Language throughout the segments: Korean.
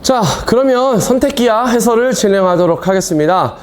자, 그러면 선택기하 해설을 진행하도록 하겠습니다.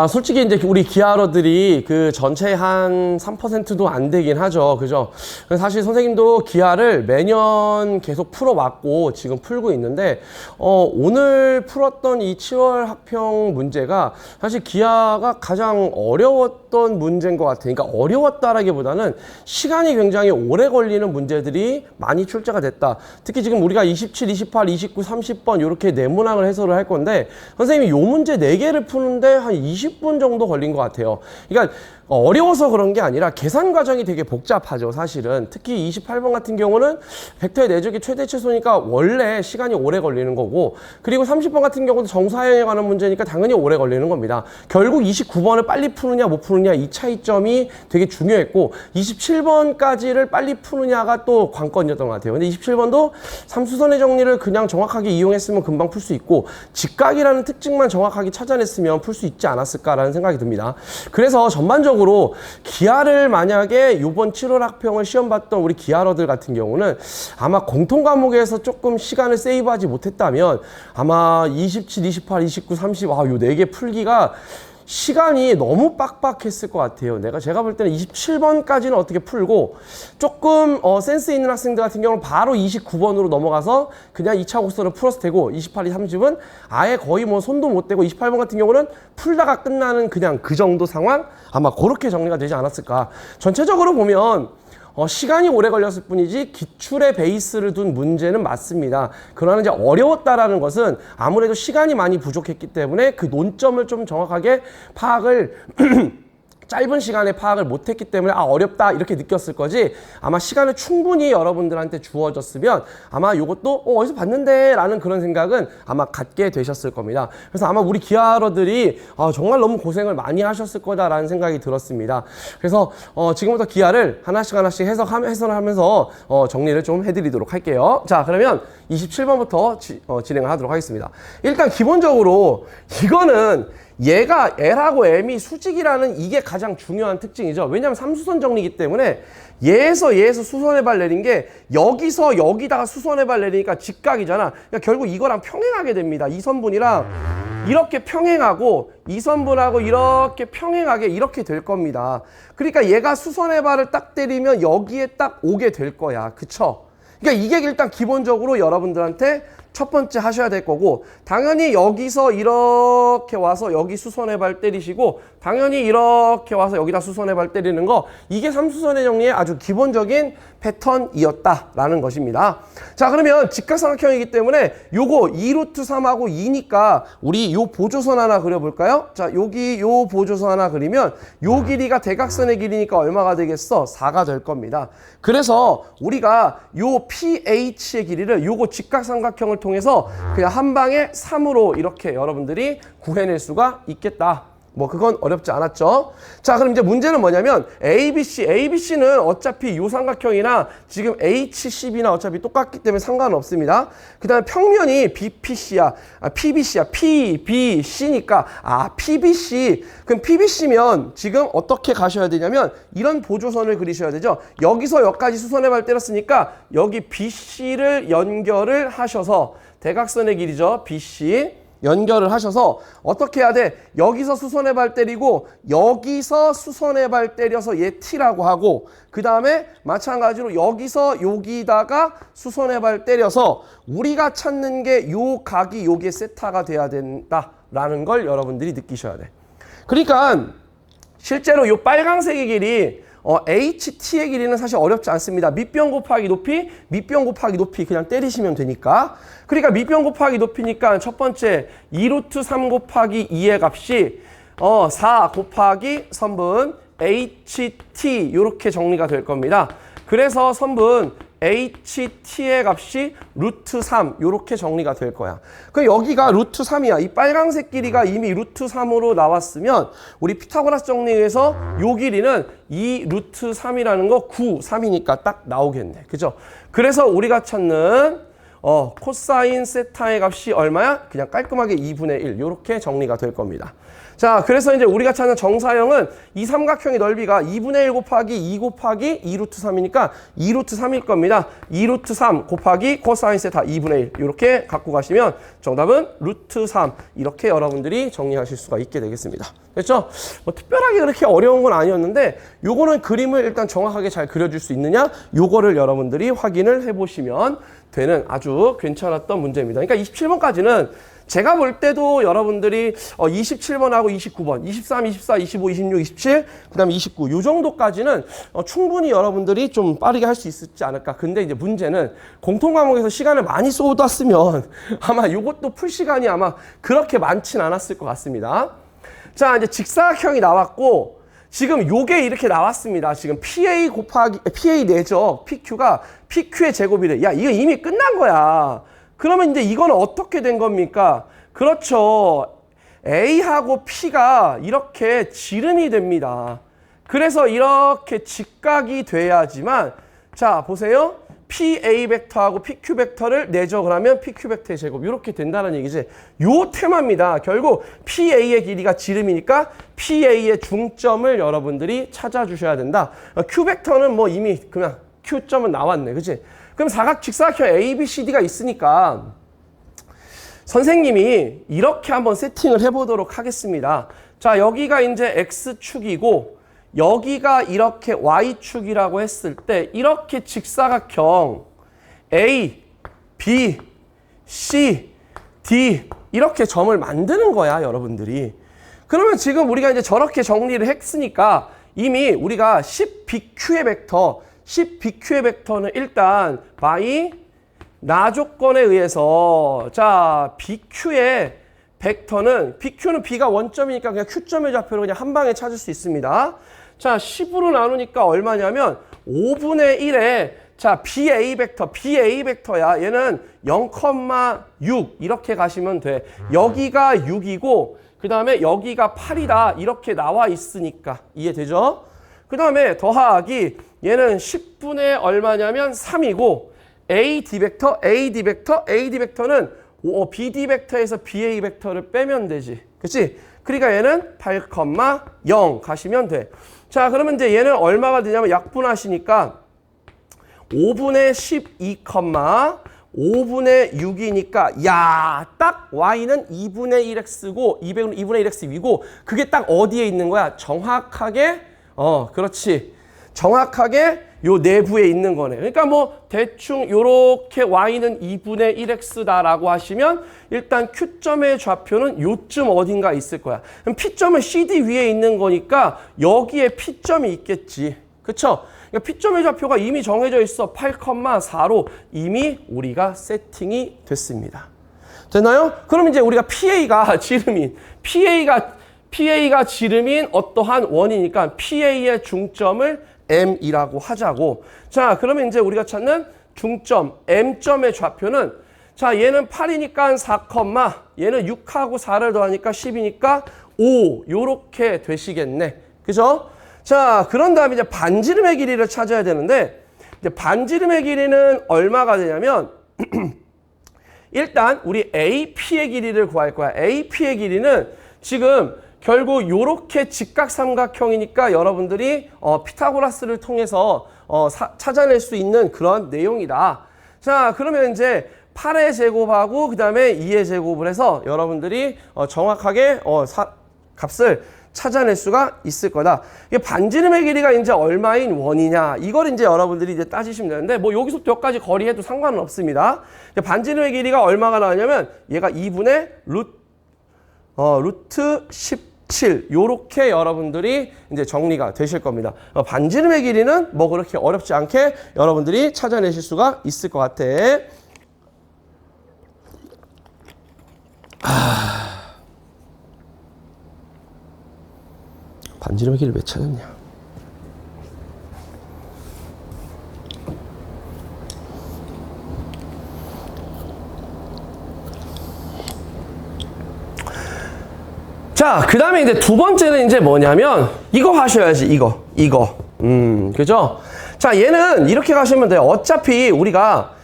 솔직히 이제 우리 기하러들이 그 전체 한 3%도 안 되긴 하죠. 그죠? 사실 선생님도 기하를 매년 계속 풀어왔고 지금 풀고 있는데, 오늘 풀었던 이 7월 학평 문제가 사실 기하가 가장 어려웠던 문제인 것 같아요. 그러니까 어려웠다라기보다는 시간이 굉장히 오래 걸리는 문제들이 많이 출제가 됐다. 특히 지금 우리가 27, 28, 29, 30번 이렇게 네모난을 해설을 할 건데, 선생님이 요 문제 4개를 푸는데 한 20분 정도 걸린 것 같아요. 그러니까 어려워서 그런 게 아니라 계산 과정이 되게 복잡하죠, 사실은. 특히 28번 같은 경우는 벡터의 내적이 최대 최소니까 원래 시간이 오래 걸리는 거고, 그리고 30번 같은 경우도 정사형에 관한 문제니까 당연히 오래 걸리는 겁니다. 결국 29번을 빨리 푸느냐 못 푸느냐 이 차이점이 되게 중요했고, 27번까지를 빨리 푸느냐가 또 관건이었던 것 같아요. 근데 27번도 삼수선의 정리를 그냥 정확하게 이용했으면 금방 풀 수 있고, 직각이라는 특징만 정확하게 찾아냈으면 풀 수 있지 않았을까라는 생각이 듭니다. 그래서 전반적으로 기하를 만약에 이번 7월 학평을 시험 봤던 우리 기하러들 같은 경우는 아마 공통 과목에서 조금 시간을 세이브하지 못했다면 아마 27, 28, 29, 30 요 4개 풀기가 시간이 너무 빡빡했을 것 같아요. 제가 볼 때는 27번까지는 어떻게 풀고, 조금 센스 있는 학생들 같은 경우는 바로 29번으로 넘어가서 그냥 2차 곡선을 풀었을 테고, 28, 30은 아예 거의 뭐 손도 못 대고, 28번 같은 경우는 풀다가 끝나는 그냥 그 정도 상황? 아마 그렇게 정리가 되지 않았을까. 전체적으로 보면 시간이 오래 걸렸을 뿐이지 기출의 베이스를 둔 문제는 맞습니다. 그러나 이제 어려웠다라는 것은 아무래도 시간이 많이 부족했기 때문에 그 논점을 좀 정확하게 파악을 짧은 시간에 파악을 못했기 때문에 어렵다 이렇게 느꼈을 거지, 아마 시간을 충분히 여러분들한테 주어졌으면 아마 이것도 어디서 봤는데 라는 그런 생각은 아마 갖게 되셨을 겁니다. 그래서 아마 우리 기하러들이 정말 너무 고생을 많이 하셨을 거다라는 생각이 들었습니다. 그래서 지금부터 기하를 하나씩 해설을 하면서 정리를 좀 해드리도록 할게요. 자, 그러면 27번부터 진행을 하도록 하겠습니다. 일단 기본적으로 이거는 얘가 L하고 M이 수직이라는 이게 가장 중요한 특징이죠. 왜냐하면 삼수선 정리이기 때문에 얘에서 수선의 발 내린 게 여기서 여기다가 수선의 발 내리니까 직각이잖아. 그러니까 결국 이거랑 평행하게 됩니다. 이 선분이랑 이렇게 평행하고 이 선분하고 이렇게 평행하게 이렇게 될 겁니다. 그러니까 얘가 수선의 발을 딱 때리면 여기에 딱 오게 될 거야. 그쵸? 그러니까 이게 일단 기본적으로 여러분들한테 첫 번째 하셔야 될 거고, 당연히 여기서 이렇게 와서 여기 수선의 발 때리시고, 당연히 이렇게 와서 여기다 수선의 발 때리는 거, 이게 삼수선의 정리의 아주 기본적인 패턴이었다라는 것입니다. 자, 그러면 직각삼각형이기 때문에 요거 2√3하고 2니까 우리 요 보조선 하나 그려볼까요? 자, 여기 요 보조선 하나 그리면 요 길이가 대각선의 길이니까 얼마가 되겠어? 4가 될 겁니다. 그래서 우리가 요 PH의 길이를 요거 직각삼각형을 통해서 그냥 한 방에 3으로 이렇게 여러분들이 구해낼 수가 있겠다. 뭐 그건 어렵지 않았죠. 자, 그럼 이제 문제는 뭐냐면 ABC는 어차피 요 삼각형이나 지금 HCB나 어차피 똑같기 때문에 상관없습니다. 그 다음에 평면이 BPC야. PBC니까 PBC. 그럼 PBC면 지금 어떻게 가셔야 되냐면 이런 보조선을 그리셔야 되죠. 여기서 여기까지 수선의 발 때렸으니까 여기 BC를 연결을 하셔서 대각선의 길이죠. BC. 연결을 하셔서 어떻게 해야 돼? 여기서 수선의 발 때리고 여기서 수선의 발 때려서 얘 T라고 하고, 그 다음에 마찬가지로 여기서 여기다가 수선의 발 때려서 우리가 찾는 게 요 각이 요게 세타가 돼야 된다라는 걸 여러분들이 느끼셔야 돼. 그러니까 실제로 요 빨강색의 길이 HT의 길이는 사실 어렵지 않습니다. 밑변 곱하기 높이, 밑변 곱하기 높이 그냥 때리시면 되니까. 그러니까 밑변 곱하기 높이니까 첫 번째 2√3 곱하기 2의 값이 4 곱하기 선분 HT 이렇게 정리가 될 겁니다. 그래서 선분 HT의 값이 √3 이렇게 정리가 될 거야. 그 여기가 √3이야. 이 빨강색 길이가 이미 √3으로 나왔으면 우리 피타고라스 정리에서 요 길이는 이 √3이라는 거 9, 3이니까 딱 나오겠네. 그죠? 그래서 우리가 찾는 코사인 세타의 값이 얼마야? 그냥 깔끔하게 2분의 1 이렇게 정리가 될 겁니다. 자, 그래서 이제 우리가 찾는 정사형은 이 삼각형의 넓이가 2분의 1 곱하기 2 곱하기 2루트 3이니까 2루트 3일 겁니다. 2루트 3 곱하기 코사인 세타 2분의 1 이렇게 갖고 가시면 정답은 루트 3 이렇게 여러분들이 정리하실 수가 있게 되겠습니다. 됐죠? 뭐 특별하게 그렇게 어려운 건 아니었는데 요거는 그림을 일단 정확하게 잘 그려줄 수 있느냐 요거를 여러분들이 확인을 해보시면 되는 아주 괜찮았던 문제입니다. 그러니까 27번까지는 제가 볼 때도 여러분들이 27번하고 29번, 23, 24, 25, 26, 27, 그 다음에 29, 요 정도까지는 충분히 여러분들이 좀 빠르게 할 수 있지 않을까. 근데 이제 문제는 공통과목에서 시간을 많이 쏟았으면 아마 요것도 풀 시간이 아마 그렇게 많진 않았을 것 같습니다. 자, 이제 직사각형이 나왔고, 지금 요게 이렇게 나왔습니다. 지금 PA 곱하기, PA 내죠. PQ가 PQ의 제곱이래. 야, 이거 이미 끝난 거야. 그러면 이제 이건 어떻게 된 겁니까? 그렇죠. A하고 P가 이렇게 지름이 됩니다. 그래서 이렇게 직각이 돼야지만, 자, 보세요. PA 벡터하고 PQ 벡터를 내죠. 그러면 PQ 벡터의 제곱. 이렇게 된다는 얘기지. 요 테마입니다. 결국 PA의 길이가 지름이니까 PA의 중점을 여러분들이 찾아주셔야 된다. Q 벡터는 뭐 이미 그냥 Q점은 나왔네. 그치? 그럼 직사각형 ABCD가 있으니까 선생님이 이렇게 한번 세팅을 해보도록 하겠습니다. 자, 여기가 이제 X축이고 여기가 이렇게 Y축이라고 했을 때 이렇게 직사각형 A, B, C, D 이렇게 점을 만드는 거야, 여러분들이. 그러면 지금 우리가 이제 저렇게 정리를 했으니까 이미 우리가 10BQ의 벡터 10BQ의 벡터는 일단 by 나 조건에 의해서 자 BQ의 벡터는 BQ는 B가 원점이니까 그냥 Q점의 좌표를 그냥 한 방에 찾을 수 있습니다. 자 10으로 나누니까 얼마냐면 5분의 1에 자 BA 벡터야. 얘는 0,6 이렇게 가시면 돼. 여기가 6이고 그 다음에 여기가 8이다 이렇게 나와 있으니까 이해되죠? 그 다음에 더하기 얘는 10분의 얼마냐면 3이고 AD 벡터는 BD 벡터에서 BA 벡터를 빼면 되지. 그치? 그러니까 얘는 8,0 가시면 돼. 자, 그러면 이제 얘는 얼마가 되냐면 약분하시니까 5분의 12, 5분의 6이니까 야, 딱 y는 2분의 1x고 2분의 1x 위고 그게 딱 어디에 있는 거야? 정확하게 그렇지. 정확하게 요 내부에 있는 거네. 그러니까 뭐 대충 요렇게 y는 2분의 1x다라고 하시면 일단 Q점의 좌표는 요쯤 어딘가 있을 거야. 그럼 P점은 CD 위에 있는 거니까 여기에 P점이 있겠지. 그쵸? 그러니까 P점의 좌표가 이미 정해져 있어. 8,4로 이미 우리가 세팅이 됐습니다. 됐나요? 그럼 이제 우리가 PA가 지름인 어떠한 원이니까 PA의 중점을 M이라고 하자고. 자, 그러면 이제 우리가 찾는 중점 M점의 좌표는 자, 얘는 8이니까 4, 얘는 6하고 4를 더하니까 10이니까 5 요렇게 되시겠네. 그죠? 자, 그런 다음에 이제 반지름의 길이를 찾아야 되는데 이제 반지름의 길이는 얼마가 되냐면 일단 우리 AP의 길이를 구할 거야. AP의 길이는 지금 결국 요렇게 직각삼각형이니까 여러분들이 피타고라스를 통해서 찾아낼 수 있는 그런 내용이다. 자, 그러면 이제 8의 제곱하고 그 다음에 2의 제곱을 해서 여러분들이 정확하게 값을 찾아낼 수가 있을 거다. 이게 반지름의 길이가 이제 얼마인 원이냐 이걸 이제 여러분들이 이제 따지시면 되는데 뭐 여기서부터 여기까지 거리해도 상관은 없습니다. 반지름의 길이가 얼마가 나오냐면 얘가 2분의 루트 17 요렇게 여러분들이 이제 정리가 되실 겁니다. 반지름의 길이는 뭐 그렇게 어렵지 않게 여러분들이 찾아내실 수가 있을 것 같아. 반지름의 길이를 왜 찾았냐? 자, 그 다음에 이제 두 번째는 이제 뭐냐면 이거 하셔야지. 이거 그죠? 자, 얘는 이렇게 가시면 돼요. 어차피 우리가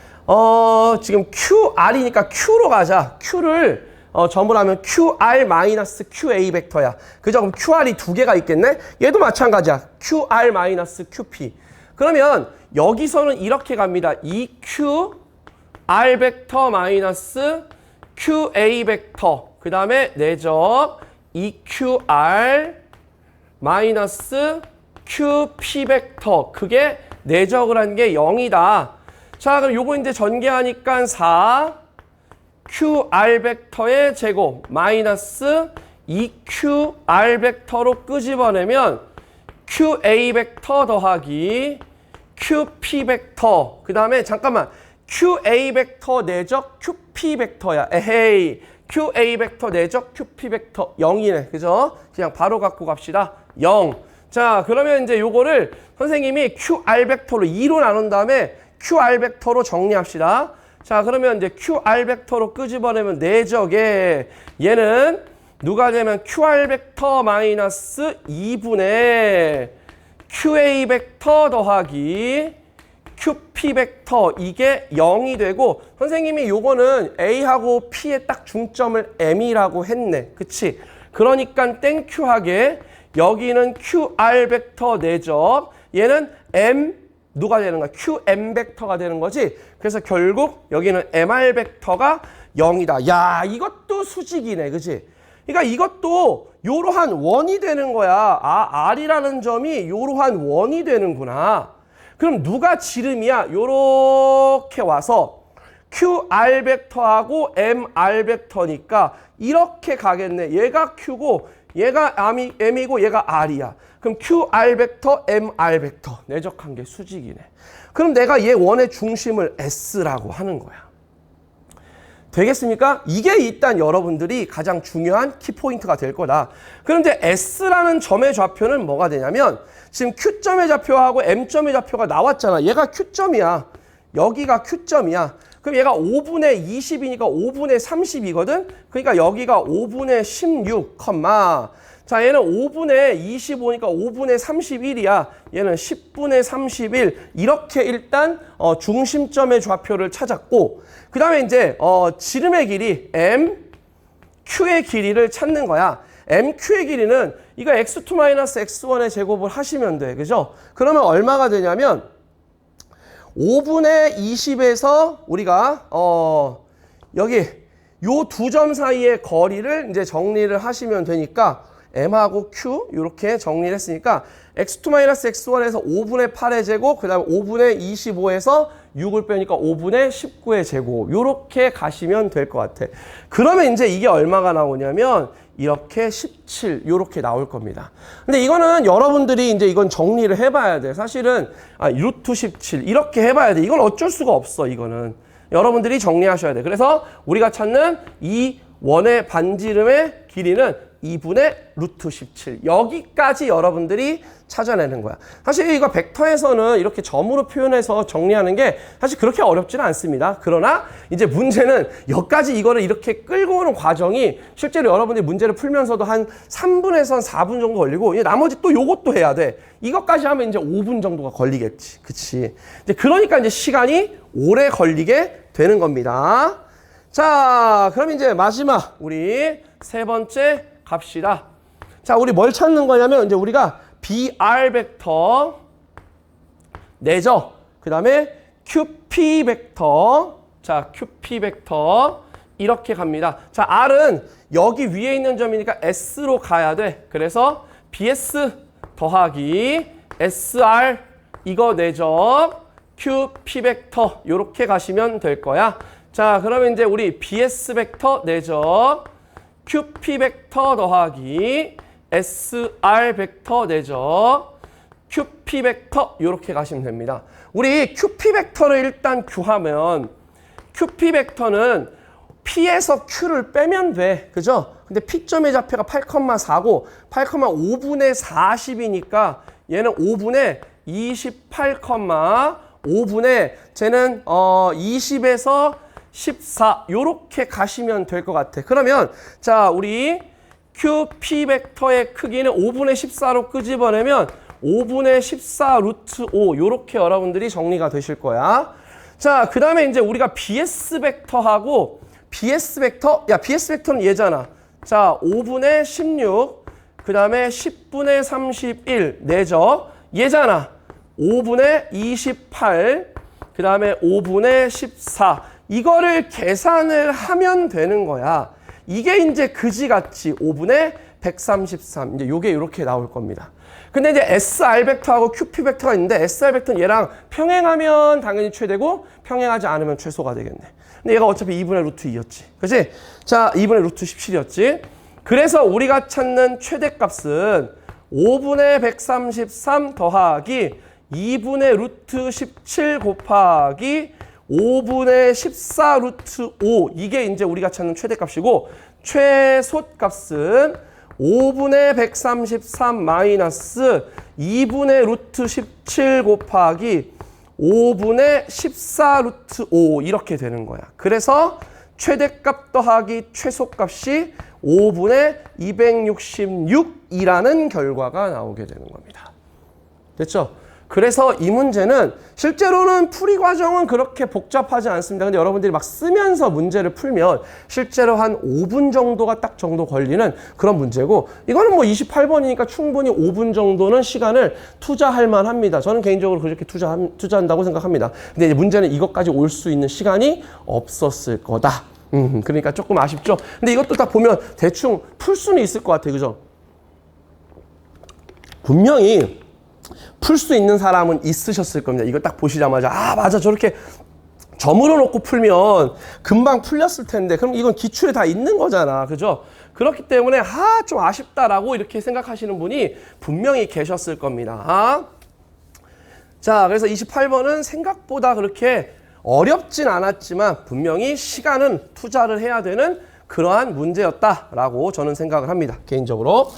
지금 QR이니까 Q로 가자. Q를 점으로 하면 QR-QA 벡터야. 그죠? 그럼 QR이 두 개가 있겠네? 얘도 마찬가지야. QR-QP. 그러면 여기서는 이렇게 갑니다. EQ R 벡터 마이너스 QA 벡터. 그 다음에 내적 EQR 마이너스 QP 벡터. 그게 내적을 한 게 0이다. 자, 그럼 요거 이제 전개하니까 4 QR 벡터의 제곱 마이너스 EQR 벡터로 끄집어내면 QA 벡터 더하기 QP 벡터. 그 다음에 잠깐만. QA 벡터 내적 QP 벡터야. 에헤이. QA 벡터 내적 QP 벡터 0이네. 그죠? 그냥 바로 갖고 갑시다. 0. 자, 그러면 이제 요거를 선생님이 QR 벡터로 2로 나눈 다음에 QR 벡터로 정리합시다. 자, 그러면 이제 QR 벡터로 끄집어내면 내적에 얘는 누가 되면 QR 벡터 마이너스 2분의 QA 벡터 더하기 QP 벡터 이게 0이 되고 선생님이 요거는 A하고 P에 딱 중점을 M이라고 했네. 그치? 그러니까 땡큐하게 여기는 QR 벡터 내적 얘는 M 누가 되는 거야? QM 벡터가 되는 거지. 그래서 결국 여기는 MR 벡터가 0이다. 야, 이것도 수직이네. 그치? 그러니까 이것도 요러한 원이 되는 거야. 아, R이라는 점이 요러한 원이 되는구나. 그럼 누가 지름이야? 요렇게 와서 QR 벡터하고 MR 벡터니까 이렇게 가겠네. 얘가 Q고 얘가 M이고 얘가 R이야. 그럼 QR 벡터, MR 벡터 내적한 게 수직이네. 그럼 내가 얘 원의 중심을 S라고 하는 거야. 되겠습니까? 이게 일단 여러분들이 가장 중요한 키포인트가 될 거다. 그런데 S라는 점의 좌표는 뭐가 되냐면 지금 Q점의 좌표하고 M점의 좌표가 나왔잖아. 얘가 Q점이야. 여기가 Q점이야. 그럼 얘가 5분의 20이니까 5분의 30이거든? 그러니까 여기가 5분의 16, 자, 얘는 5분의 25니까 5분의 31이야. 얘는 10분의 31. 이렇게 일단 중심점의 좌표를 찾았고 그 다음에 이제 지름의 길이 M, Q의 길이를 찾는 거야. MQ의 길이는 이거 x2-x1의 제곱을 하시면 돼. 그죠? 그러면 얼마가 되냐면 5분의 20에서 우리가 여기 요 두 점 사이의 거리를 이제 정리를 하시면 되니까 M하고 Q 이렇게 정리를 했으니까 x2-x1에서 5분의 8의 제곱 그 다음에 5분의 25에서 6을 빼니까 5분의 19의 제곱 요렇게 가시면 될 것 같아. 그러면 이제 이게 얼마가 나오냐면 이렇게 17 요렇게 나올 겁니다. 근데 이거는 여러분들이 이제 이건 정리를 해봐야 돼. 사실은 루트 17 이렇게 해봐야 돼. 이건 어쩔 수가 없어. 이거는 여러분들이 정리하셔야 돼. 그래서 우리가 찾는 이 원의 반지름의 길이는 2분의 루트 17 여기까지 여러분들이 찾아내는 거야. 사실 이거 벡터에서는 이렇게 점으로 표현해서 정리하는 게 사실 그렇게 어렵지는 않습니다. 그러나 이제 문제는 여기까지 이거를 이렇게 끌고 오는 과정이 실제로 여러분들이 문제를 풀면서도 한 3분에서 4분 정도 걸리고 이제 나머지 또 요것도 해야 돼. 이것까지 하면 이제 5분 정도가 걸리겠지. 그치? 이제 그러니까 이제 시간이 오래 걸리게 되는 겁니다. 자, 그럼 이제 마지막 우리 세 번째 갑시다. 자, 우리 뭘 찾는 거냐면 이제 우리가 BR 벡터 내적 그 다음에 QP 벡터 자 QP 벡터 이렇게 갑니다. 자, R은 여기 위에 있는 점이니까 S로 가야 돼. 그래서 BS 더하기 SR 이거 내적 QP 벡터 이렇게 가시면 될 거야. 자, 그러면 이제 우리 BS 벡터 내적 QP 벡터 더하기 SR 벡터 내적 QP 벡터 이렇게 가시면 됩니다. 우리 QP 벡터를 일단 구하면 QP 벡터는 P에서 Q를 빼면 돼. 그죠? 근데 P점의 좌표가 8,4고 8,5분의 40이니까 얘는 5분의 28,5분의 쟤는 20에서 14 요렇게 가시면 될 것 같아. 그러면 자, 우리 QP 벡터의 크기는 5분의 14로 끄집어내면 5분의 14 루트 5 요렇게 여러분들이 정리가 되실 거야. 자, 그 다음에 이제 우리가 BS 벡터하고 BS 벡터, 야, BS 벡터는 얘잖아. 자, 5분의 16, 그 다음에 10분의 31 내죠. 얘잖아. 5분의 28, 그 다음에 5분의 14. 이거를 계산을 하면 되는 거야. 이게 이제 그지같이 5분의 133. 이제 요게 이렇게 나올 겁니다. 근데 이제 SR 벡터하고 QP 벡터가 있는데 SR 벡터는 얘랑 평행하면 당연히 최대고 평행하지 않으면 최소가 되겠네. 근데 얘가 어차피 2분의 루트 2였지. 그치? 자, 2분의 루트 17이었지. 그래서 우리가 찾는 최대값은 5분의 133 더하기 2분의 루트 17 곱하기 5분의 14 루트 5. 이게 이제 우리가 찾는 최대값이고, 최소값은 5분의 133 마이너스 2분의 루트 17 곱하기 5분의 14 루트 5 이렇게 되는 거야. 그래서 최대값 더하기 최소값이 5분의 266이라는 결과가 나오게 되는 겁니다. 됐죠? 그래서 이 문제는 실제로는 풀이 과정은 그렇게 복잡하지 않습니다. 근데 여러분들이 막 쓰면서 문제를 풀면 실제로 한 5분 정도가 딱 정도 걸리는 그런 문제고, 이거는 뭐 28번이니까 충분히 5분 정도는 시간을 투자할 만합니다. 저는 개인적으로 그렇게 투자한다고 생각합니다. 근데 이제 문제는 이것까지 올 수 있는 시간이 없었을 거다. 그러니까 조금 아쉽죠. 근데 이것도 딱 보면 대충 풀 수는 있을 것 같아요. 그죠? 분명히 풀 수 있는 사람은 있으셨을 겁니다. 이거 딱 보시자마자 아 맞아 저렇게 점으로 놓고 풀면 금방 풀렸을 텐데, 그럼 이건 기출에 다 있는 거잖아. 그죠? 그렇기 때문에 좀 아쉽다라고 이렇게 생각하시는 분이 분명히 계셨을 겁니다. 자, 그래서 28번은 생각보다 그렇게 어렵진 않았지만 분명히 시간은 투자를 해야 되는 그러한 문제였다라고 저는 생각을 합니다. 개인적으로.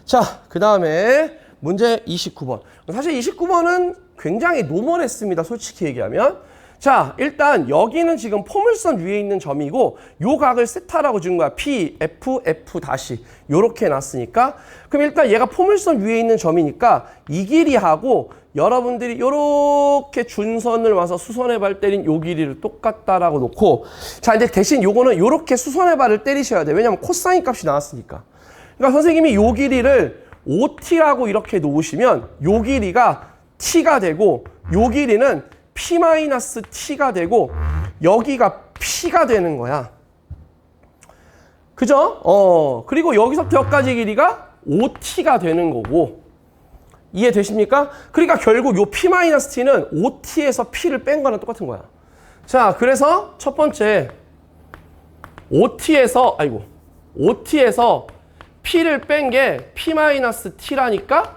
자, 그 다음에 문제 29번. 사실 29번은 굉장히 노멀했습니다. 솔직히 얘기하면. 자, 일단 여기는 지금 포물선 위에 있는 점이고 요 각을 세타라고 준 거야. P, F, F 다시 요렇게 놨으니까, 그럼 일단 얘가 포물선 위에 있는 점이니까 이 길이하고 여러분들이 요렇게 준선을 와서 수선의 발 때린 요 길이를 똑같다라고 놓고, 자 이제 대신 요거는 요렇게 수선의 발을 때리셔야 돼. 왜냐면 코사인 값이 나왔으니까. 그러니까 선생님이 요 길이를 OT라고 이렇게 놓으시면 요 길이가 T가 되고 요 길이는 P-T가 되고 여기가 P가 되는 거야. 그죠? 그리고 여기서부터 여기까지 길이가 OT가 되는 거고. 이해되십니까? 그러니까 결국 요 P-T는 OT에서 P를 뺀 거랑 똑같은 거야. 자, 그래서 첫 번째 OT에서 P를 뺀 게 P-T라니까,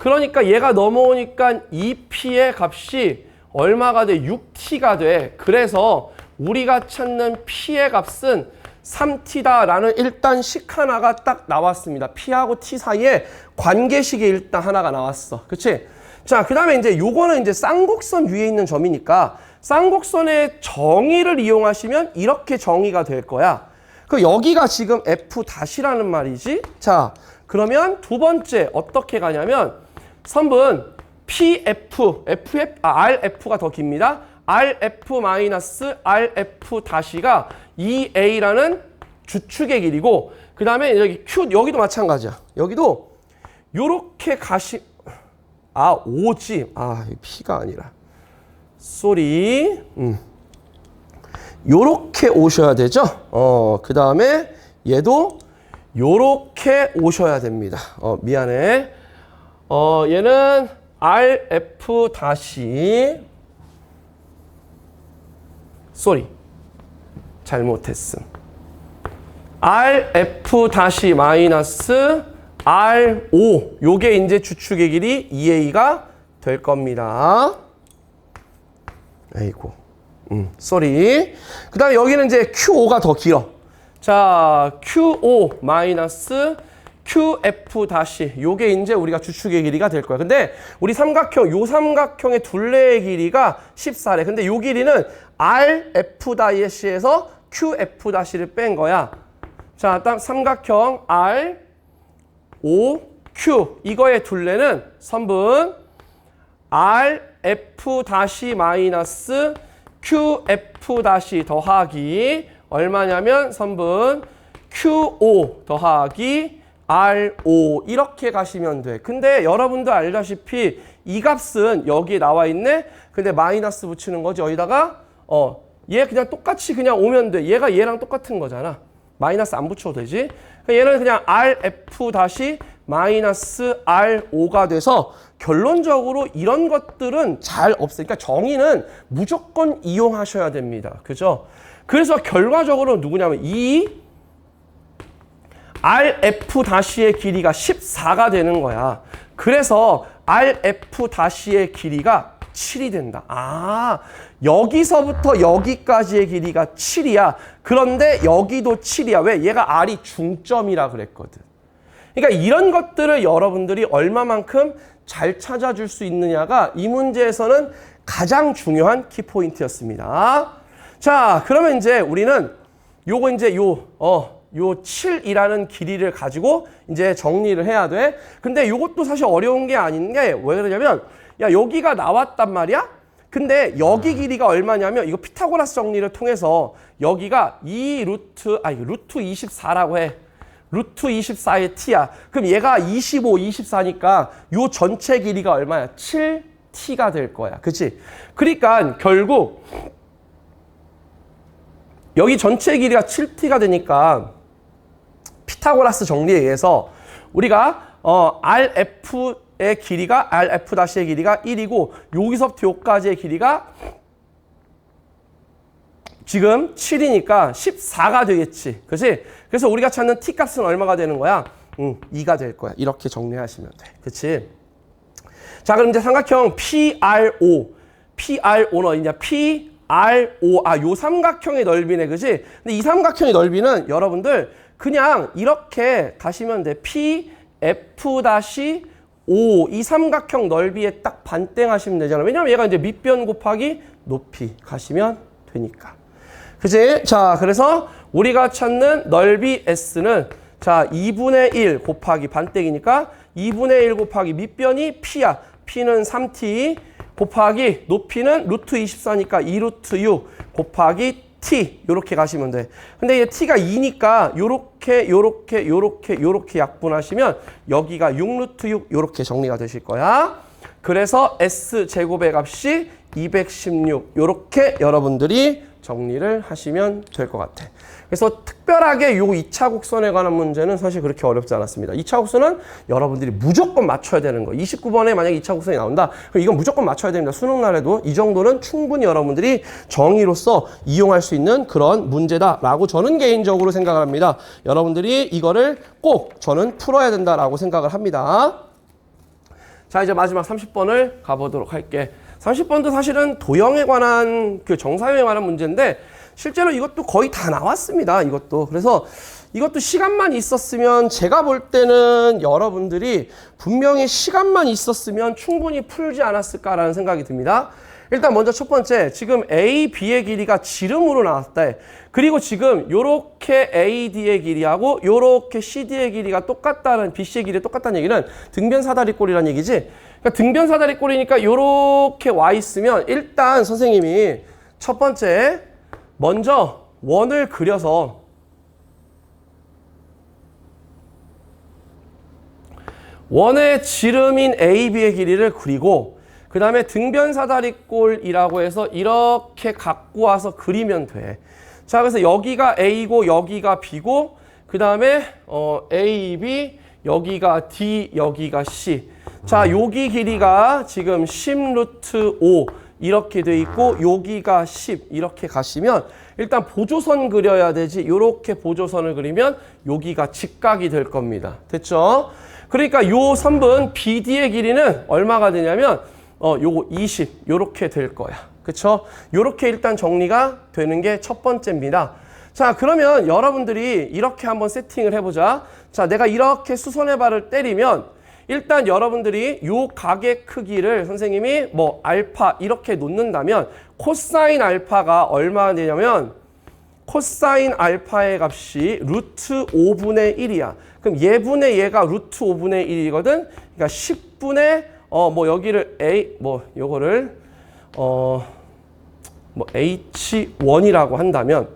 그러니까 얘가 넘어오니까 이 P의 값이 얼마가 돼? 6T가 돼. 그래서 우리가 찾는 P의 값은 3T다라는 일단 식 하나가 딱 나왔습니다. P하고 T 사이에 관계식이 일단 하나가 나왔어. 그치? 자, 그 다음에 이제 요거는 이제 쌍곡선 위에 있는 점이니까 쌍곡선의 정의를 이용하시면 이렇게 정의가 될 거야. 그 여기가 지금 F-라는 말이지. 자, 그러면 두 번째 어떻게 가냐면 선분 PF, RF가 더 깁니다. RF-RF-가 2A라는 주축의 길이고, 그 다음에 여기 Q, 여기도 마찬가지야. 여기도 요렇게 O지. P가 아니라. 쏘리. 요렇게 오셔야 되죠. 그 다음에 얘도 요렇게 오셔야 됩니다. 미안해. 얘는 RF 쏘리. 잘못했음. RF 마이너스 RO. 요게 이제 주축의 길이 2A가 될 겁니다. 아이고. 쏘리. 그 다음에 여기는 이제 QO가 더 길어. 자, QO 마이너스 QF 요게 이제 우리가 주축의 길이가 될 거야. 근데 우리 삼각형, 요 삼각형의 둘레의 길이가 14래. 근데 요 길이는 RF-에서 QF-를 뺀 거야. 자, 딱 삼각형 R, O, Q. 이거의 둘레는 선분 RF- 마이너스 QF- 더하기 얼마냐면 선분 QO 더하기 RO 이렇게 가시면 돼. 근데 여러분도 알다시피 이 값은 여기에 나와 있네. 근데 마이너스 붙이는 거지. 여기다가 얘 그냥 똑같이 그냥 오면 돼. 얘가 얘랑 똑같은 거잖아. 마이너스 안 붙여도 되지. 얘는 그냥 RF 다시 마이너스 RO가 돼서 결론적으로 이런 것들은 잘 없으니까 정의는 무조건 이용하셔야 됩니다. 그죠? 그래서 결과적으로 누구냐면 이 RF-의 길이가 14가 되는 거야. 그래서 RF-의 길이가 7이 된다. 아, 여기서부터 여기까지의 길이가 7이야. 그런데 여기도 7이야. 왜? 얘가 R이 중점이라 그랬거든. 그러니까 이런 것들을 여러분들이 얼마만큼 잘 찾아줄 수 있느냐가 이 문제에서는 가장 중요한 키포인트였습니다. 자, 그러면 이제 우리는 요거 이제 요 7이라는 길이를 가지고 이제 정리를 해야 돼. 근데 요것도 사실 어려운 게 아닌 게 왜 그러냐면 야, 여기가 나왔단 말이야? 근데 여기 길이가 얼마냐면 이거 피타고라스 정리를 통해서 여기가 루트 24라고 해. 루트 24의 t야. 그럼 얘가 25, 24니까 요 전체 길이가 얼마야? 7t가 될 거야. 그치? 그러니까 결국 여기 전체 길이가 7t가 되니까 피타고라스 정리에 의해서 우리가 RF의 길이가 RF-의 길이가 1이고 여기서부터 여기까지의 길이가 지금 7이니까 14가 되겠지. 그치? 그래서 우리가 찾는 t 값은 얼마가 되는 거야? 2가 될 거야. 이렇게 정리하시면 돼. 그치? 자, 그럼 이제 삼각형 PRO는 어디냐? PRO. 요 삼각형의 넓이네. 그치? 근데 이 삼각형의 넓이는 여러분들 그냥 이렇게 가시면 돼. PF-O. 이 삼각형 넓이에 딱 반땡 하시면 되잖아. 왜냐면 얘가 이제 밑변 곱하기 높이 가시면 되니까. 그치? 자, 그래서 우리가 찾는 넓이 S는 자, 2분의 1 곱하기 반땡이니까 2분의 1 곱하기 밑변이 P야. P는 3T 곱하기 높이는 루트 24니까 2루트 6 곱하기 T 요렇게 가시면 돼. 근데 이제 T가 2니까 요렇게 약분하시면 여기가 6루트 6 요렇게 정리가 되실 거야. 그래서 S제곱의 값이 216 요렇게 여러분들이 정리를 하시면 될 것 같아. 그래서 특별하게 요 2차 곡선에 관한 문제는 사실 그렇게 어렵지 않았습니다. 2차 곡선은 여러분들이 무조건 맞춰야 되는 거예요. 29번에 만약에 2차 곡선이 나온다. 그럼 이건 무조건 맞춰야 됩니다. 수능 날에도 이 정도는 충분히 여러분들이 정의로서 이용할 수 있는 그런 문제다라고 저는 개인적으로 생각을 합니다. 여러분들이 이거를 꼭 저는 풀어야 된다라고 생각을 합니다. 자, 이제 마지막 30번을 가보도록 할게. 30번도 사실은 도형에 관한 그 정사형에 관한 문제인데 실제로 이것도 거의 다 나왔습니다. 이것도. 그래서 이것도 시간만 있었으면 제가 볼 때는 여러분들이 분명히 시간만 있었으면 충분히 풀지 않았을까라는 생각이 듭니다. 일단 먼저 첫 번째, 지금 A, B의 길이가 지름으로 나왔다. 그리고 지금 요렇게 AD의 길이하고 요렇게 CD의 길이가 똑같다는, BC의 길이 똑같다는 얘기는 등변사다리꼴이라는 얘기지. 그러니까 등변사다리꼴이니까 요렇게 와 있으면 일단 선생님이 첫 번째 먼저 원을 그려서 원의 지름인 AB의 길이를 그리고 그 다음에 등변사다리꼴이라고 해서 이렇게 갖고 와서 그리면 돼. 자, 그래서 여기가 A고 여기가 B고 그 다음에 A, B, 여기가 D, 여기가 C. 자, 여기 길이가 지금 10루트 5 이렇게 돼 있고 여기가 10 이렇게 가시면 일단 보조선 그려야 되지. 이렇게 보조선을 그리면 여기가 직각이 될 겁니다. 됐죠? 그러니까 요 선분 BD의 길이는 얼마가 되냐면 요거 20 요렇게 될 거야. 그쵸? 요렇게 일단 정리가 되는 게 첫 번째입니다. 자, 그러면 여러분들이 이렇게 한번 세팅을 해보자. 자, 내가 이렇게 수선의 발을 때리면 일단 여러분들이 요 각의 크기를 선생님이 뭐 알파 이렇게 놓는다면 코사인 알파가 얼마나 되냐면 코사인 알파의 값이 루트 5분의 1이야. 그럼 얘분의 얘가 루트 5분의 1이거든. 그러니까 10분의 뭐 여기를 A 뭐 요거를 뭐 H1이라고 한다면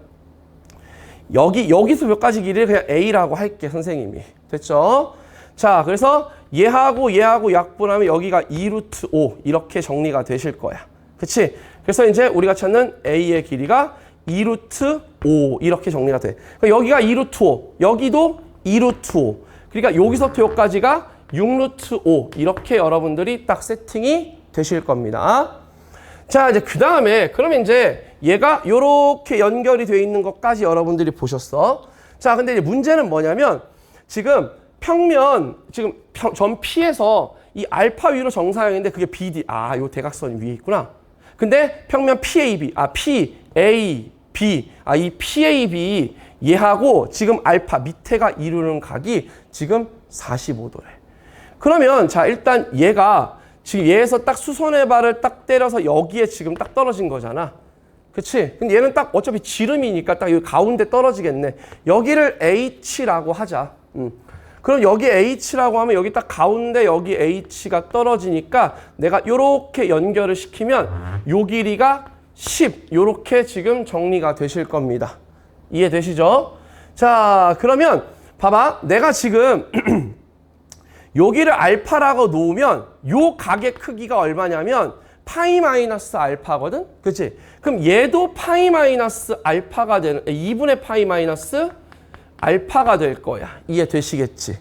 여기서 몇 가지 길이를 그냥 A라고 할게, 선생님이. 됐죠? 자, 그래서 얘하고 약분하면 여기가 2루트 5 이렇게 정리가 되실 거야. 그치? 그래서 이제 우리가 찾는 A의 길이가 2루트 5 이렇게 정리가 돼. 여기가 2루트 5, 여기도 2루트 5. 그러니까 여기서부터 여기까지가 6루트 5 이렇게 여러분들이 딱 세팅이 되실 겁니다. 자, 이제 그 다음에 그러면 이제 얘가 요렇게 연결이 되어 있는 것까지 여러분들이 보셨어. 자, 근데 이제 문제는 뭐냐면 지금 평면, 지금 점 P에서 이 알파 위로 정사형인데 그게 BD. 아, 요 대각선이 위에 있구나. 근데 평면 PAB. 아, PAB. 아, 이 PAB 얘하고 지금 알파 밑에가 이루는 각이 지금 45도래. 그러면 자, 일단 얘가 지금 얘에서 딱 수선의 발을 딱 때려서 여기에 지금 딱 떨어진 거잖아. 그치? 근데 얘는 딱 어차피 지름이니까 딱 여기 가운데 떨어지겠네. 여기를 H라고 하자. 그럼 여기 H라고 하면 여기 딱 가운데 여기 H가 떨어지니까 내가 요렇게 연결을 시키면 요 길이가 10 요렇게 지금 정리가 되실 겁니다. 이해되시죠? 자, 그러면 봐봐. 내가 지금 여기를 알파라고 놓으면 요 각의 크기가 얼마냐면 파이 마이너스 알파거든? 그치? 그럼 얘도 파이 마이너스 알파가 되는 2분의 파이 마이너스 알파가 될 거야. 이해되시겠지?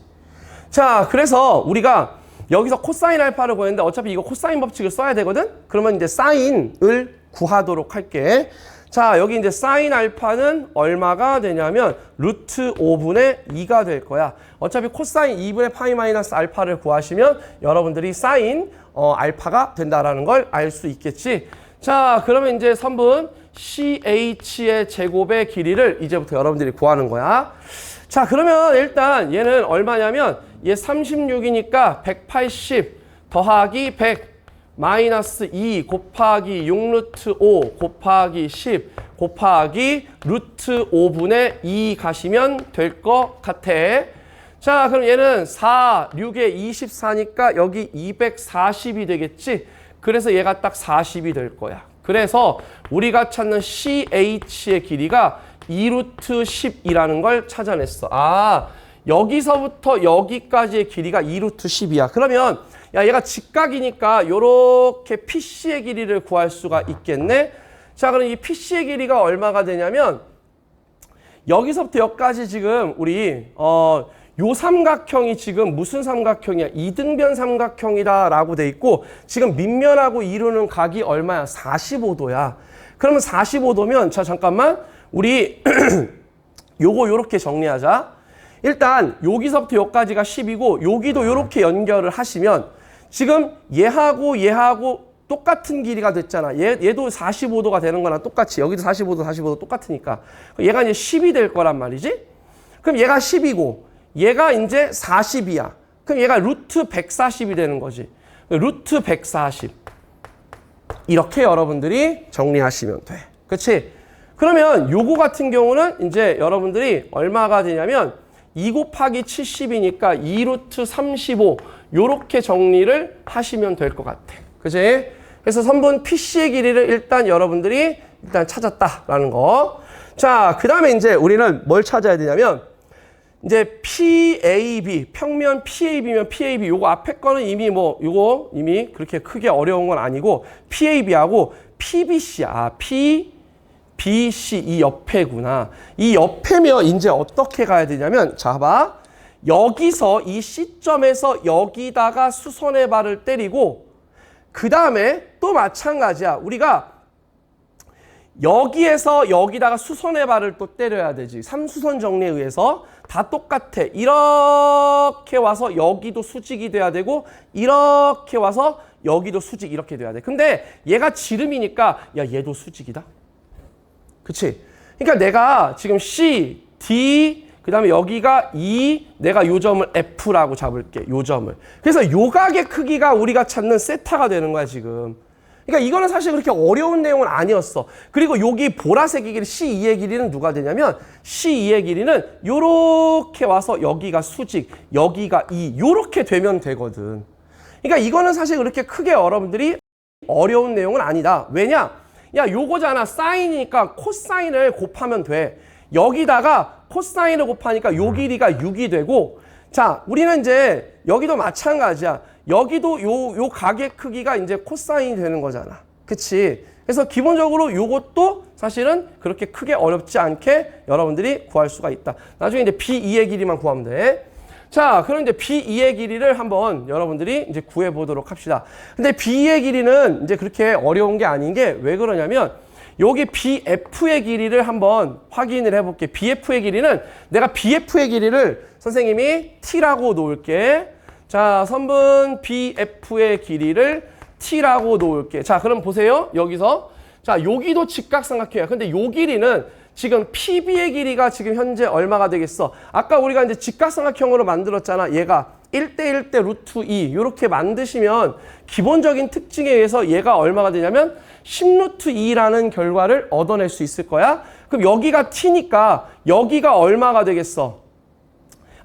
자, 그래서 우리가 여기서 코사인 알파를 구했는데 어차피 이거 코사인 법칙을 써야 되거든? 그러면 이제 사인을 구하도록 할게. 자, 여기 이제 사인 알파는 얼마가 되냐면 루트 5분의 2가 될 거야. 어차피 코사인 2분의 파이 마이너스 알파를 구하시면 여러분들이 사인 알파가 된다라는 걸 알 수 있겠지. 자, 그러면 이제 선분 CH의 제곱의 길이를 이제부터 여러분들이 구하는 거야. 자, 그러면 일단 얘는 얼마냐면 얘 36이니까 180 더하기 100 마이너스 2 곱하기 6루트 5 곱하기 10 곱하기 루트 5분의 2 가시면 될 것 같아. 자, 그럼 얘는 4, 6에 24니까 여기 240이 되겠지? 그래서 얘가 딱 40이 될 거야. 그래서 우리가 찾는 CH의 길이가 2루트 10이라는 걸 찾아냈어. 아, 여기서부터 여기까지의 길이가 2루트 10이야. 그러면 야, 얘가 직각이니까 요렇게 PC의 길이를 구할 수가 있겠네. 자, 그럼 이 PC의 길이가 얼마가 되냐면 여기서부터 여기까지 지금 우리 요 삼각형이 지금 무슨 삼각형이야? 이등변 삼각형이다 라고 돼 있고 지금 밑면하고 이루는 각이 얼마야? 45도야. 그러면 45도면 자, 잠깐만 우리 요거 요렇게 정리하자. 일단 여기서부터 여기까지가 10이고 여기도 요렇게 연결을 하시면 지금 얘하고 똑같은 길이가 됐잖아. 얘도 45도가 되는 거랑 똑같이. 여기도 45도 똑같으니까. 얘가 이제 10이 될 거란 말이지. 그럼 얘가 10이고 얘가 이제 40이야. 그럼 얘가 루트 140이 되는 거지. 루트 140. 이렇게 여러분들이 정리하시면 돼. 그렇지? 그러면 요거 같은 경우는 이제 여러분들이 얼마가 되냐면 2 곱하기 70이니까 2루트 35 요렇게 정리를 하시면 될 것 같아. 그치? 그래서 선분 PC의 길이를 일단 여러분들이 일단 찾았다라는 거. 자, 그 다음에 이제 우리는 뭘 찾아야 되냐면 이제 PAB, 평면 PAB면 PAB 요거 앞에 거는 이미 요거 이미 그렇게 크게 어려운 건 아니고 PAB하고 PBC야. 아, BC 이 옆에구나. 이 옆에면 이제 어떻게 가야 되냐면 자, 봐. 여기서 이 C점에서 여기다가 수선의 발을 때리고 그 다음에 또 마찬가지야. 우리가 여기에서 여기다가 수선의 발을 또 때려야 되지. 3수선 정리에 의해서 다 똑같아. 이렇게 와서 여기도 수직이 돼야 되고 이렇게 와서 여기도 수직 이렇게 돼야 돼. 근데 얘가 지름이니까 야, 얘도 수직이다. 그치? 그러니까 내가 지금 C, D, 그 다음에 여기가 E, 내가 요 점을 F라고 잡을게. 요 점을. 그래서 요 각의 크기가 우리가 찾는 세타가 되는 거야, 지금. 그러니까 이거는 사실 그렇게 어려운 내용은 아니었어. 그리고 여기 보라색의 길이 C2의 길이는 누가 되냐면 C2의 길이는 요렇게 와서 여기가 수직, 여기가 E, 요렇게 되면 되거든. 그러니까 이거는 사실 그렇게 크게 여러분들이 어려운 내용은 아니다. 왜냐? 야, 요거잖아. 사인이니까 코사인을 곱하면 돼. 여기다가 코사인을 곱하니까 요 길이가 6이 되고, 자, 우리는 이제 여기도 마찬가지야. 여기도 요 각의 크기가 이제 코사인이 되는 거잖아. 그치? 그래서 기본적으로 요것도 사실은 그렇게 크게 어렵지 않게 여러분들이 구할 수가 있다. 나중에 이제 B2의 길이만 구하면 돼. 자, 그럼 이제 B2의 길이를 한번 여러분들이 이제 구해 보도록 합시다. 근데 B2의 길이는 이제 그렇게 어려운 게 아닌 게 왜 그러냐면, 여기 BF의 길이를 한번 확인을 해볼게. BF의 길이는 내가 BF의 길이를 선생님이 T라고 놓을게. 자, 선분 BF의 길이를 T라고 놓을게. 자, 그럼 보세요. 여기서. 자, 여기도 직각삼각형이야. 근데 요 길이는 지금 PB의 길이가 지금 현재 얼마가 되겠어? 아까 우리가 이제 직각삼각형으로 만들었잖아. 얘가 1대1대 루트 2 이렇게 만드시면 기본적인 특징에 의해서 얘가 얼마가 되냐면 10루트 2라는 결과를 얻어낼 수 있을 거야. 그럼 여기가 T니까 여기가 얼마가 되겠어?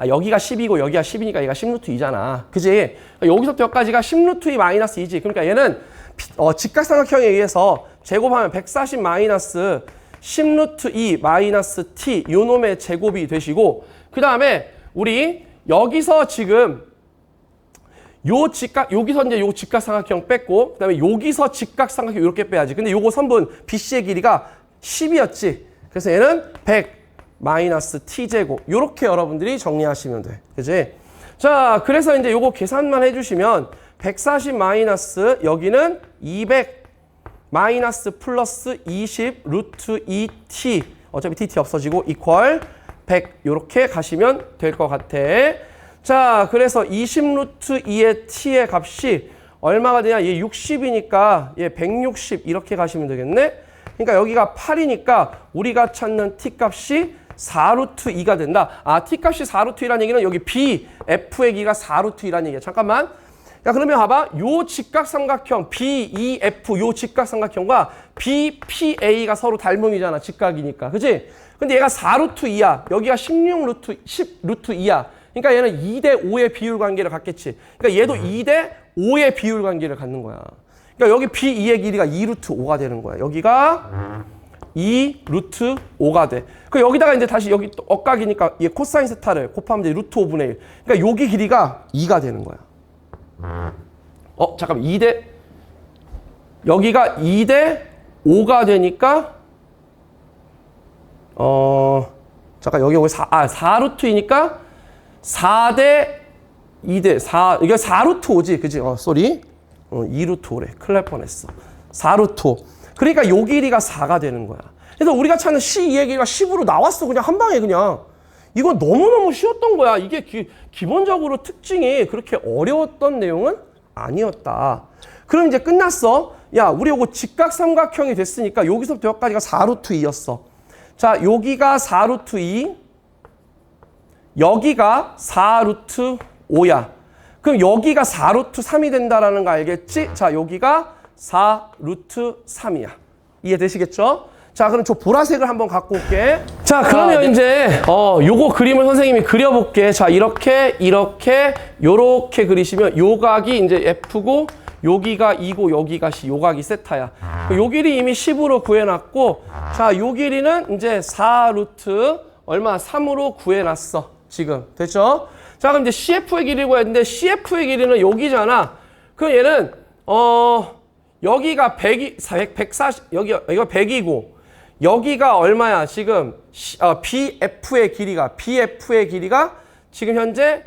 여기가 10이고 여기가 10이니까 얘가 10루트 2잖아. 그지? 여기서부터 여기까지가 10루트 2 마이너스 2지. 그러니까 얘는 직각삼각형에 의해서 제곱하면 140 마이너스 10루트 2 마이너스 t 요 놈의 제곱이 되시고, 그 다음에 우리 여기서 지금 여기서 이제 요 직각삼각형 뺐고, 그 다음에 여기서 직각삼각형 이렇게 빼야지. 근데 요거 선분 BC의 길이가 10이었지. 그래서 얘는 100 마이너스 t제곱 요렇게 여러분들이 정리하시면 돼. 그지? 자, 그래서 이제 요거 계산만 해주시면 140 마이너스 여기는 200 마이너스 플러스 20 루트 2t 어차피 tt 없어지고 이퀄 100 요렇게 가시면 될 것 같아. 자, 그래서 20 루트 2의 t의 값이 얼마가 되냐? 얘 60이니까 얘 160 이렇게 가시면 되겠네. 그러니까 여기가 8이니까 우리가 찾는 t 값이 4루트 2가 된다. t 값이 4루트 2라는 얘기는 여기 b, f의 길이가 4루트 2라는 얘기야. 잠깐만. 야, 그러면 봐봐. 요 직각삼각형 BEF 요 직각삼각형과 BPA가 서로 닮음이잖아. 직각이니까. 그지? 근데 얘가 4루트 2야. 여기가 10루트 2야. 그러니까 얘는 2대 5의 비율 관계를 갖겠지. 그러니까 얘도 2대 5의 비율 관계를 갖는 거야. 그러니까 여기 B2의 길이가 2루트 5가 되는 거야. 여기가 2루트 5가 돼. 그 여기다가 이제 다시 여기 또 억각이니까 얘 코사인 세타를 곱하면 이제 루트 5분의 1. 그러니까 여기 길이가 2가 되는 거야. 잠깐만. 여기가 2대 5가 되니까 잠깐 여기 4루트이니까 4대 2대 4 이게 4루트 5지. 그지? 쏘리. 2루트 5래. 큰일 날 뻔했어. 4루트 5. 그러니까 요 길이가 4가 되는 거야. 그래서 우리가 찾는 C2의 길이가 10으로 나왔어. 그냥 한 방에 그냥. 이건 너무너무 쉬웠던 거야. 이게 기본적으로 특징이 그렇게 어려웠던 내용은 아니었다. 그럼 이제 끝났어. 야, 우리 요거 직각삼각형이 됐으니까 여기서부터 여기까지가 4루트 2였어. 자, 여기가 4루트 2. 여기가 4루트 5야. 그럼 여기가 4루트 3이 된다라는 거 알겠지? 자, 여기가 4루트 3이야. 이해되시겠죠? 자, 그럼 저 보라색을 한번 갖고 올게. 자, 그러면 이제 요거 그림을 선생님이 그려볼게. 자, 이렇게 요렇게 그리시면 요 각이 이제 F고 여기가 2고 여기가 C, 요 각이 세타야. 요 길이 이미 10으로 구해놨고, 자, 요 길이는 이제 4루트 얼마 3으로 구해놨어. 지금 됐죠? 자, 그럼 이제 CF의 길이 구했는데 CF의 길이는 여기잖아. 그럼 얘는 여기가 140 여기가 100이고 여기가 얼마야? 지금 BF의 길이가 지금 현재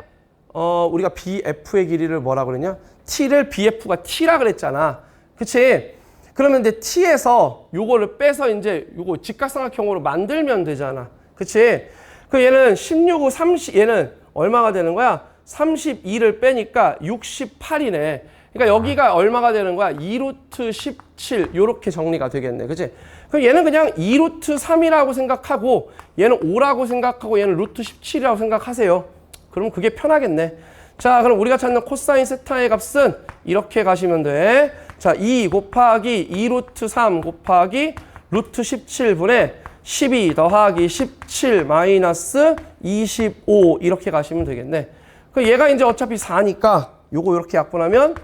우리가 BF의 길이를 뭐라 그랬냐? T를 BF가 T라 그랬잖아. 그치? 그러면 이제 T에서 요거를 빼서 이제 요거 직각삼각형으로 만들면 되잖아. 그치? 그 얘는 16우 30 얘는 얼마가 되는 거야? 32를 빼니까 68이네. 그러니까 여기가 얼마가 되는 거야? 2루트 17 요렇게 정리가 되겠네. 그치? 그럼 얘는 그냥 2루트 3이라고 생각하고 얘는 5라고 생각하고 얘는 루트 17이라고 생각하세요. 그럼 그게 편하겠네. 자, 그럼 우리가 찾는 코사인 세타의 값은 이렇게 가시면 돼. 자, 2 곱하기 2루트 3 곱하기 루트 17분의 12 더하기 17 마이너스 25 이렇게 가시면 되겠네. 그럼 얘가 이제 어차피 4니까 요거 이렇게 약분하면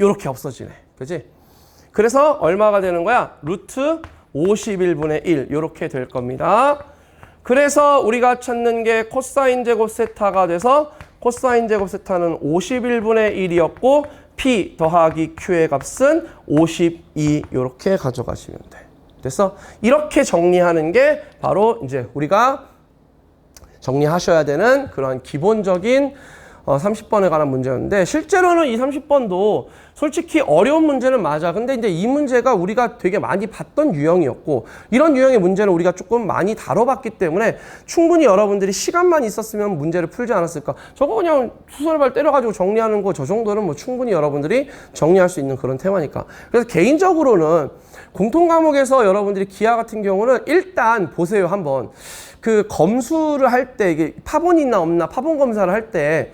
요렇게 없어지네. 그지? 그래서 얼마가 되는 거야? 루트 51분의 1 요렇게 될 겁니다. 그래서 우리가 찾는 게 코사인 제곱 세타가 돼서 코사인 제곱 세타는 51분의 1이었고 P 더하기 Q의 값은 52 이렇게 가져가시면 돼. 그래서 이렇게 정리하는 게 바로 이제 우리가 정리하셔야 되는 그런 기본적인 30번에 관한 문제였는데, 실제로는 이 30번도 솔직히 어려운 문제는 맞아. 근데 이제 이 문제가 우리가 되게 많이 봤던 유형이었고, 이런 유형의 문제는 우리가 조금 많이 다뤄봤기 때문에 충분히 여러분들이 시간만 있었으면 문제를 풀지 않았을까. 저거 그냥 수설발 때려가지고 정리하는 거 저 정도는 뭐 충분히 여러분들이 정리할 수 있는 그런 테마니까. 그래서 개인적으로는 공통 과목에서 여러분들이 기하 같은 경우는 일단 보세요. 한번 그 검수를 할 때 이게 파본이 있나 없나 파본 검사를 할 때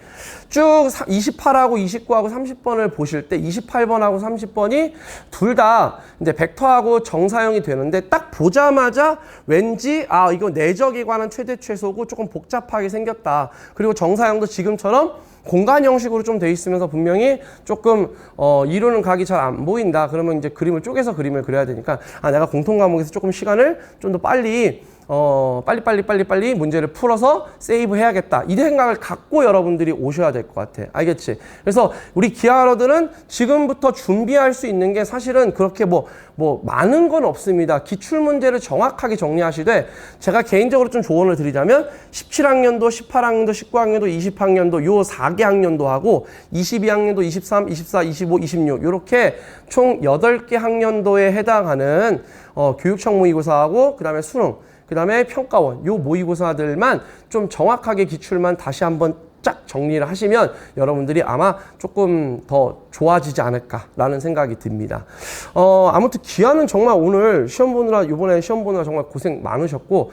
쭉 28하고 29하고 30번을 보실 때 28번하고 30번이 둘 다 이제 벡터하고 정사형이 되는데, 딱 보자마자 왠지 아 이거 내적에 관한 최대 최소고 조금 복잡하게 생겼다. 그리고 정사형도 지금처럼 공간 형식으로 좀 돼 있으면서 분명히 조금 이루는 각이 잘 안 보인다. 그러면 이제 그림을 쪼개서 그림을 그려야 되니까 아 내가 공통 과목에서 조금 시간을 좀 더 빨리 빨리 문제를 풀어서 세이브 해야겠다. 이 생각을 갖고 여러분들이 오셔야 될 것 같아. 알겠지? 그래서 우리 기하러들은 지금부터 준비할 수 있는 게 사실은 그렇게 뭐 많은 건 없습니다. 기출문제를 정확하게 정리하시되, 제가 개인적으로 좀 조언을 드리자면 17학년도, 18학년도, 19학년도, 20학년도 요 4개 학년도하고 22학년도, 23, 24, 25, 26 요렇게 총 8개 학년도에 해당하는 교육청 모의고사하고 그 다음에 수능, 그 다음에 평가원 요 모의고사들만 좀 정확하게 기출만 다시 한번 쫙 정리를 하시면 여러분들이 아마 조금 더 좋아지지 않을까라는 생각이 듭니다. 아무튼 기하는 정말 오늘 이번에 시험 보느라 정말 고생 많으셨고,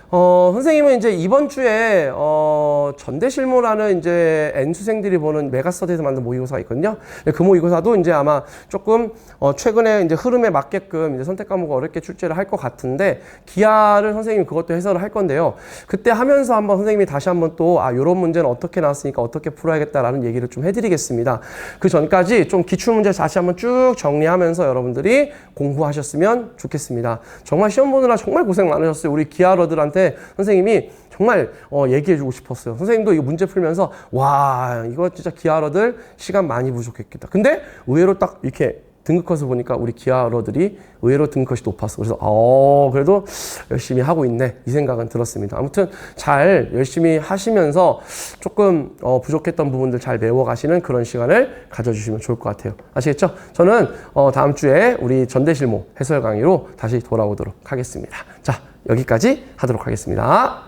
선생님은 이제 이번 주에 전대실모라는 이제 N수생들이 보는 메가스터디에서 만든 모의고사가 있거든요. 그 모의고사도 이제 아마 조금 최근에 이제 흐름에 맞게끔 이제 선택 과목을 어렵게 출제를 할 것 같은데, 기하를 선생님이 그것도 해설을 할 건데요. 그때 하면서 한번 선생님이 다시 한번 또 요런 문제는 어떻게 나왔으니까 어떻게 풀어야겠다라는 얘기를 좀 해드리겠습니다. 그 전까지 좀 기출문제 다시 한번 쭉 정리하면서 여러분들이 공부하셨으면 좋겠습니다. 정말 시험 보느라 정말 고생 많으셨어요. 우리 기하러들한테 선생님이 정말 얘기해주고 싶었어요. 선생님도 이거 문제 풀면서 와 이거 진짜 기하러들 시간 많이 부족했겠다. 근데 의외로 딱 이렇게 등급컷을 보니까 우리 기하러들이 의외로 등급컷이 높았어. 그래서 그래도 열심히 하고 있네 이 생각은 들었습니다. 아무튼 잘 열심히 하시면서 조금 부족했던 부분들 잘 메워가시는 그런 시간을 가져주시면 좋을 것 같아요. 아시겠죠? 저는 다음 주에 우리 전대실모 해설 강의로 다시 돌아오도록 하겠습니다. 자, 여기까지 하도록 하겠습니다.